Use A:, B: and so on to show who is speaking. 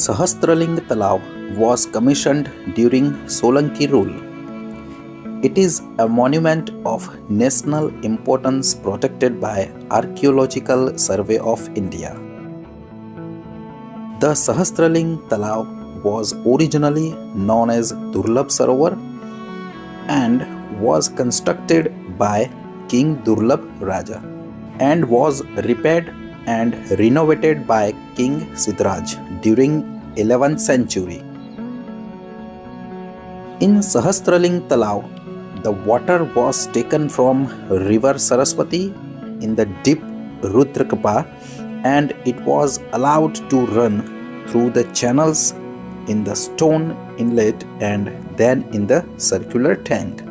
A: Sahastralinga Talav was commissioned during Solanki rule. It is a monument of national importance protected by Archaeological Survey of India. The Sahastraling Talav was originally known as Durlabh Saravor and was constructed by King Durlabh Raja and was repaired and renovated by King Siddharaj during 11th century. In Sahastraling Talav, the water was taken from river Saraswati in the deep RudraKupa and it was allowed to run through the channels in the stone inlet and then in the circular tank.